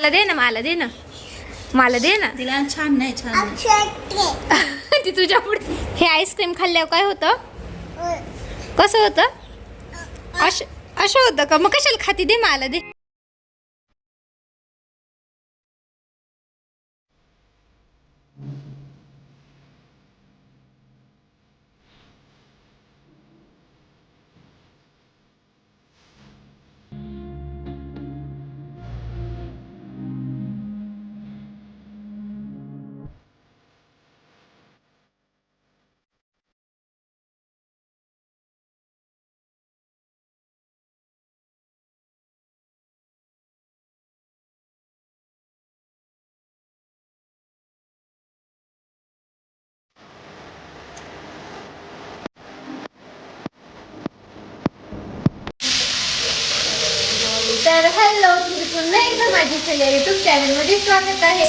दे ना, मला दे ना, मला दे ना. तिला छान नाही, छान ती तुझ्या पुढे. हे आईस्क्रीम खाल्ल्यावर काय होतं? कसं होतं? असं होतं का? मग कशाला खाती? दे मला दे. तर हॅलो, तुम्ही पुन्हा एकदा माझ्या यूट्यूब चॅनलमध्ये स्वागत आहे.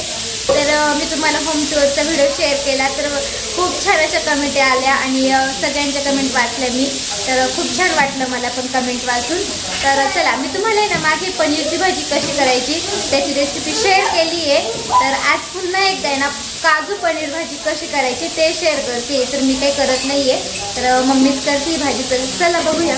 तर मी तुम्हाला होम टूरचा व्हिडिओ शेअर केला, तर खूप छान अशा कमेंट आल्या आणि सगळ्यांच्या कमेंट वाचल्या मी. तर खूप छान वाटलं मला पण कमेंट वाचून. तर चला, मी तुम्हाला ना मागे पनीरची भाजी कशी करायची त्याची रेसिपी शेअर केली आहे. तर आज पुन्हा एकदा आहे ना काजू पनीर भाजी कशी करायची ते शेअर करते. तर मी काही करत नाही आहे, तर मम्मीच करते भाजी. तर चला बघूया.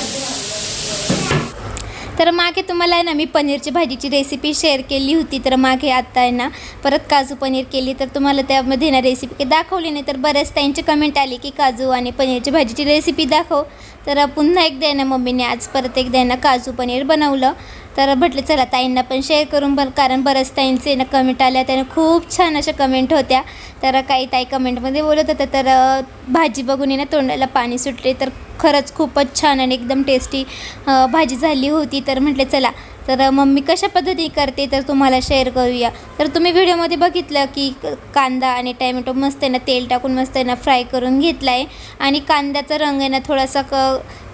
तर मागे तुम्हाला आहे ना मी पनीरची भाजीची रेसिपी शेअर केली होती. तर मागे आत्ता आहे ना परत काजू पनीर केली. तर तुम्हाला त्यामध्ये ना रेसिपी काही दाखवली नाही. तर बऱ्याच त्यांची कमेंट आली की काजू आणि पनीरची भाजीची रेसिपी दाखव. तर पुन्हा एकदा आहे ना मम्मीने आज परत एकदा आहे ना काजू पनीर बनवलं. तर म्हटलं चला ताईंना पण शेअर करून कारण बऱ्याच ताईंचे ना कमेंट आल्या, त्याने खूप छान अशा कमेंट होत्या. तर काही ताई कमेंटमध्ये बोलत होत्या. तर भाजी बघून ना तोंडाला पाणी सुटले. तर खरंच खूपच छान आणि एकदम टेस्टी भाजी झाली होती. तर म्हटलं चला, तर मम्मी कशा पद्धतीने करते तर तुम्हाला शेअर करूया. तर तुम्ही व्हिडिओमध्ये बघितलं की कांदा आणि टॅमॅटो मस्त आहे ना तेल टाकून मस्त आहे ना फ्राय करून घेतला आहे. आणि कांद्याचा रंग आहे ना थोडासा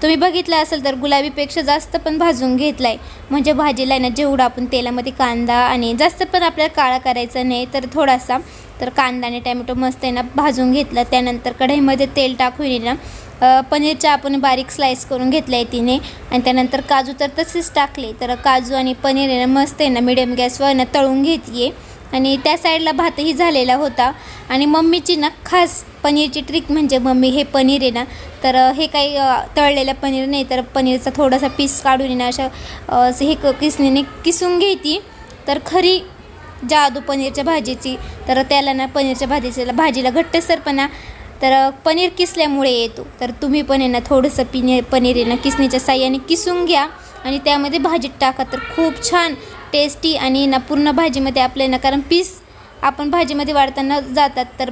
तुम्ही बघितला असेल तर गुलाबीपेक्षा जास्त पण भाजून घेतला आहे. म्हणजे भाजीला आहे ना जेवढा आपण तेलामध्ये कांदा आणि जास्त पण आपल्याला काळा करायचा नाही, तर थोडासा. तर कांदा आणि टॅमॅटो मस्त आहे ना भाजून घेतला. त्यानंतर कढईमध्ये तेल टाकून ना पनीरच्या आपण बारीक स्लाईस करून घेतलं आहे तिने. आणि त्यानंतर काजू तर तसेच टाकले. तर काजू आणि पनीर आहे ना मस्त आहे ना मिडियम गॅसवर ना तळून घेते. आणि त्या साईडला भातही झालेला होता. आणि मम्मीची ना खास पनीरची ट्रिक म्हणजे मम्मी हे पनीर आहे ना, तर हे काही तळलेलं पनीर नाही, तर पनीरचा थोडासा पीस काढून ना असं हे किसणीने किसून घेते. तर खरी जादू पनीरच्या भाजीची. तर त्याला ना पनीरच्या भाजीला घट्टसरपणा तर पनीर किसल्यामुळे येतो. तर तुम्ही पण आहे ना थोडंसं पनीर आहे ना किसणीच्या साह्याने किसून घ्या आणि त्यामध्ये भाजीत टाका. तर खूप छान टेस्टी आणि ना पूर्ण भाजीमध्ये आपल्या ना, कारण पीस आपण भाजीमध्ये वाढताना जातात, तर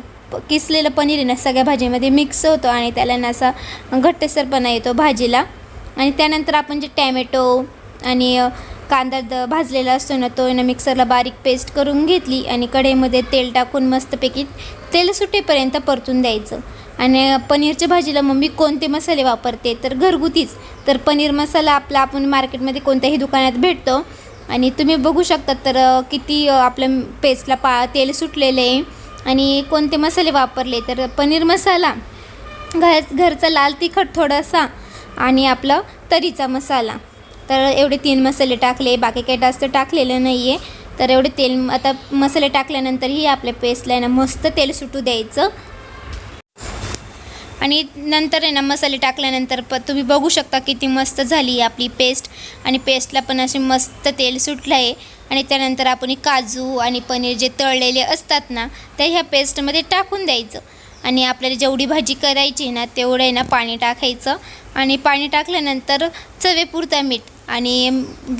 किसलेलं पनीर आहे ना सगळ्या भाजीमध्ये मिक्स होतो आणि त्याला ना असा घट्टसरपणा येतो भाजीला. आणि त्यानंतर आपण जे टॅमॅटो आणि कांदा भाजलेला असतो ना तो ना मिक्सरला बारीक पेस्ट करून घेतली. आणि कढईमध्ये तेल टाकून मस्तपैकी तेल सुटेपर्यंत परतून द्यायचं. आणि पनीरच्या भाजीला मम्मी कोणते मसाले वापरते तर घरगुतीच. तर पनीर मसाला आपण मार्केटमध्ये कोणत्याही दुकानात भेटतो. आणि तुम्ही बघू शकता तर किती आपल्या पेस्टला तेल सुटलेलं आहे. आणि कोणते मसाले वापरले तर पनीर मसाला, घरचा लाल तिखट थोडासा आणि आपलं तरीचा मसाला. तर एवढे 3 मसाले टाकले, बाकी काही जास्त टाकलेलं नाही आहे. तर एवढे आता मसाले टाकल्यानंतरही आपल्या पेस्टला आहे ना मस्त तेल सुटू द्यायचं. आणि नंतर आहे ना मसाले टाकल्यानंतर तुम्ही बघू शकता किती मस्त झाली आपली पेस्ट. आणि पेस्टला पण असे मस्त तेल सुटलं आहे. आणि त्यानंतर आपण काजू आणि पनीर जे तळलेले असतात ना ते ह्या पेस्टमध्ये टाकून द्यायचं. आणि आपल्याला जेवढी भाजी करायची ना तेवढं आहे ना पाणी टाकायचं. आणि पाणी टाकल्यानंतर चवेपुरता मीठ. आणि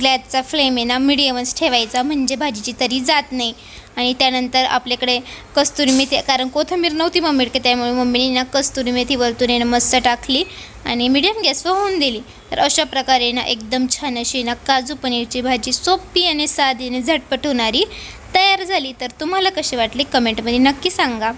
गॅसचा फ्लेम आहे ना मिडियमच ठेवायचा, म्हणजे भाजीची तरी जात नाही. आणि त्यानंतर आपल्याकडे कस्तुरी मेथी, कारण कोथिंबीर नव्हती मम्मीकडे, त्यामुळे मम्मीने ना कस्तुरी मेथी वरतून ना मस्त टाकली आणि मिडियम गॅसवर होऊन दिली. तर अशा प्रकारे ना एकदम छान अशी ना काजू पनीरची भाजी सोपी आणि साधी आणि झटपट होणारी तयार झाली. तर तुम्हाला कशी वाटली कमेंटमध्ये नक्की सांगा.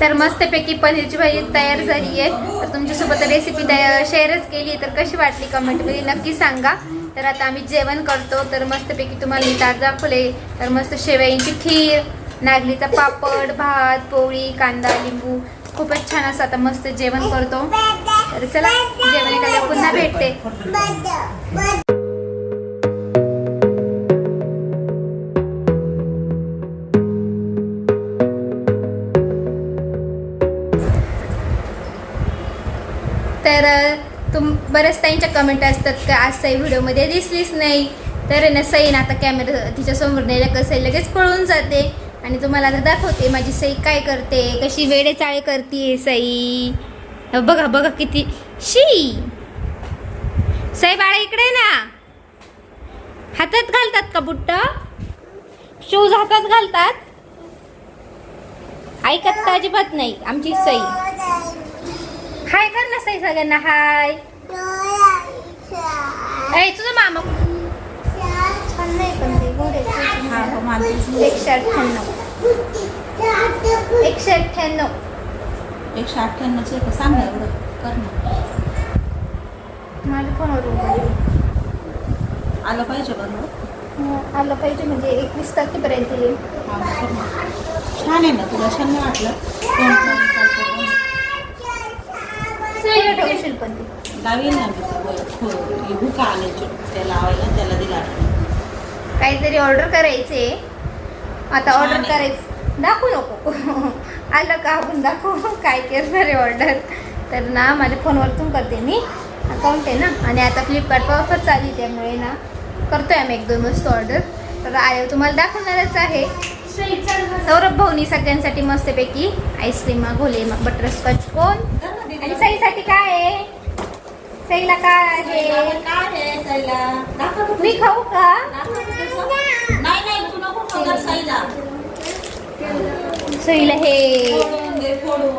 तर मस्तपैकी पनीरची भाजी तयार झाली आहे. तर तुमच्यासोबत रेसिपी शेअरच केली तर कशी वाटली कमेंटमध्ये नक्की सांगा. तर आता आम्ही जेवण करतो. तर मस्तपैकी तुम्हाला मी ताट दाखवले. तर मस्त शेवयांची खीर, नागलीचा पापड, भात, पोळी, कांदा, लिंबू, खूपच छान असं आता मस्त जेवण करतो. तर चला जेवण करायला पुन्हा भेटते. तर बऱ्याच ताईंच्या कमेंट असतात का आज सई व्हिडिओमध्ये दिसलीच नाही. तर ना सईन आता कॅमेरा तिच्यासमोर नेला का सई लगेच पळून जाते. आणि तुम्हाला आता दाखवते माझी सई काय करते, कशी वेडेचाळे करते सई. बघा बघा किती शी. सई बाळा इकडे ना. हातात घालतात का बुट्ट, शूज हातात घालतात. ऐकत का अजिबात नाही आमची सई. हाय कर ना सई सगळ्यांना हाय. ऐ तुझं मामा छान नाही पण ते गोडे 198 198 सांग ना एवढं कर ना. माझ्या फोनवर आलं पाहिजे बरोबर. आलं पाहिजे म्हणजे 21 तारखेपर्यंत येईल. छान आहे ना, तुला छान नाही वाटलं? सईला ठेवशील पण ती लावेल ना मी भुका आले ते लावायला, त्याला दिला. काहीतरी ऑर्डर करायचे आता. छान ऑर्डर आहे. करायचं दाखवू नको. आलं का आपण दाखवू काय करणार आहे ऑर्डर. तर ना माझ्या फोनवरतून करते मी, अकाउंट आहे ना. आणि आता फ्लिपकार्टवर ऑफर चालू आहे त्यामुळे ना करतोय आम्ही 1-2 वस्तू ऑर्डर. तर तुम्हाला दाखवणारच आहे. सौरभ भाऊनी सगळ्यांसाठी मस्तपैकी आईस्क्रीम मागवले, बटरस्कॉच कोन. आणि सईसाठी काय आहे, सईला काय आहे मी खाऊ का. नाही तू नको खाऊ सईला. सईला हे फोडून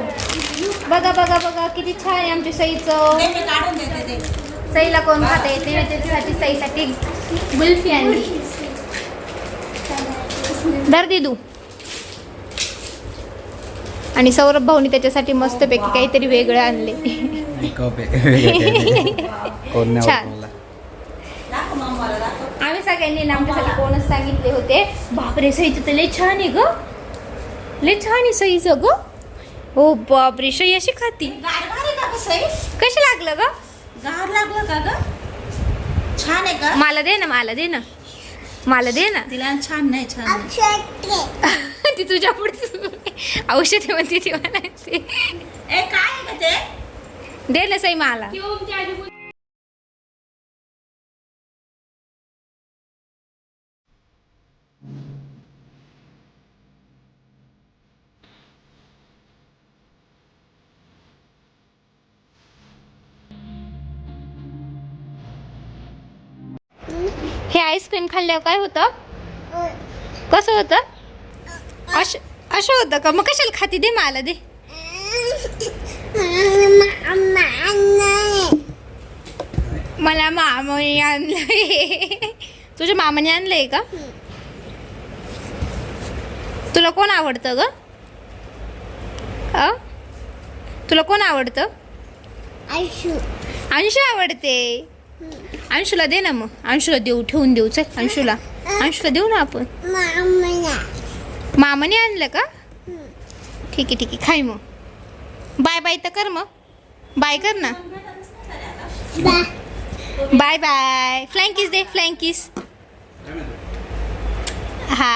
बघा बघा बघा किती छान आहे आमच्या सईचं. मी काढून देते ते. सईला कोण खाता येते ना त्याच्यासाठी सईसाठी गुल्फी आणली. दर दिदू. आणि सौरभ भाऊनी त्याच्यासाठी मस्तपैकी काहीतरी वेगळं आणले. छान. आम्ही सगळ्यांनी ना आमच्यासाठी कोणच सांगितले होते. बापरे सईचं तर लय छान आहे ग, लय छान आहे सईचं ग. हो बापरे सई अशी खाती. कशी लागलं ग, गार लागलं का ग? छान आहे का? मला दे ना, मला दे ना, मला दे ना. तिला छान नाही, छान ती तुझ्या पुढे औषध म्हणते ती म्हणायची. ए काय आहे का ते? दे ना सई मला. हे आईस्क्रीम खाल्ल्यावर काय होतं, कसं होतं? असं होतं का? मग कशाला खाती, दे मला दे. मला मामाने आणलंय. तुझ्या मामाने आणलंय का? तुला कोण आवडतं ग? तुला कोण आवडतं? अंशू आवडते. अंशूला दे ना, मग अंशूला देऊ, ठेवून देऊ. चल अंशूला देऊ ना आपण. मामाने आणलं का? ठीक आहे ठीक आहे, खाय मग. बाय बाय तर कर, मग बाय कर ना. Bye bye. फ्लाइंग किस दे, फ्लाइंग किस. हा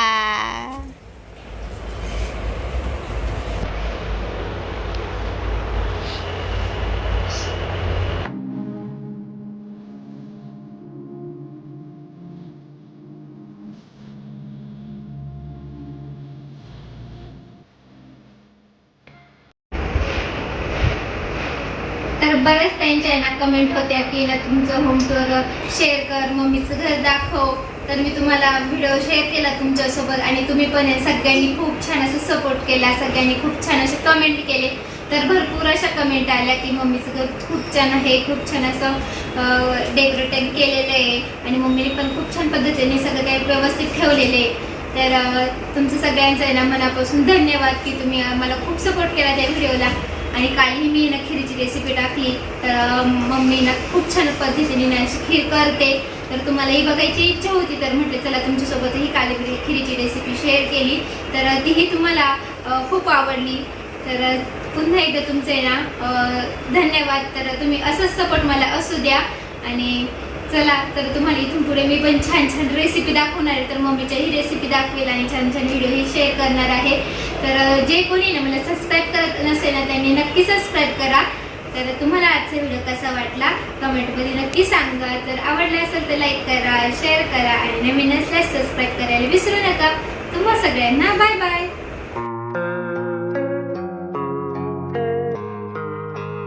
तर बरेच त्यांच्या ना कमेंट होत्या की ना तुमचं होम टूर शेअर कर, मम्मीचं घर दाखव. तर मी तुम्हाला व्हिडिओ शेअर केला तुमच्यासोबत आणि तुम्ही पण सगळ्यांनी खूप छान असं सपोर्ट केला. सगळ्यांनी खूप छान असे कमेंट केले. तर भरपूर अशा कमेंट आल्या की मम्मीचं घर खूप छान आहे, खूप छान असं डेकोरेटिंग केलेलं आहे आणि मम्मीने पण खूप छान पद्धतीने सगळं काही व्यवस्थित ठेवलेलं आहे. तर तुमचं सगळ्यांचं आहे ना मनापासून धन्यवाद की तुम्ही मला खूप सपोर्ट केला त्या व्हिडिओला. आणि कालही मी ना खिरीची रेसिपी टाकली तर मम्मी ना खूप छान पद्धतीने ना अशी खीर करते. तर तुम्हालाही बघायची इच्छा होती तर म्हटलं चला तुमच्यासोबतही काल खिरीची रेसिपी शेअर केली. तर तीही तुम्हाला खूप आवडली. तर पुन्हा एकदा तुमचे ना धन्यवाद. तर तुम्ही असंच सपोर्ट मला असू द्या. आणि चला तर तुम्हाला इथून पुढे मी पण छान छान रेसिपी दाखवणार आहे. तर मम्मीच्याही रेसिपी दाखवेल आणि छान छान व्हिडिओही शेअर करणार आहे. तर जे कोणी ना मला सबस्क्राईब करत नसेल ना त्यांनी नक्की सबस्क्राईब करा. तर तुम्हाला आजचा व्हिडिओ कसा वाटला कमेंटमध्ये नक्की सांगा. तर आवडला असेल तर लाईक करा, शेअर करा आणि नवीन असल्यास सबस्क्राईब करायला विसरू नका. तुम्हा सगळ्यांना बाय बाय.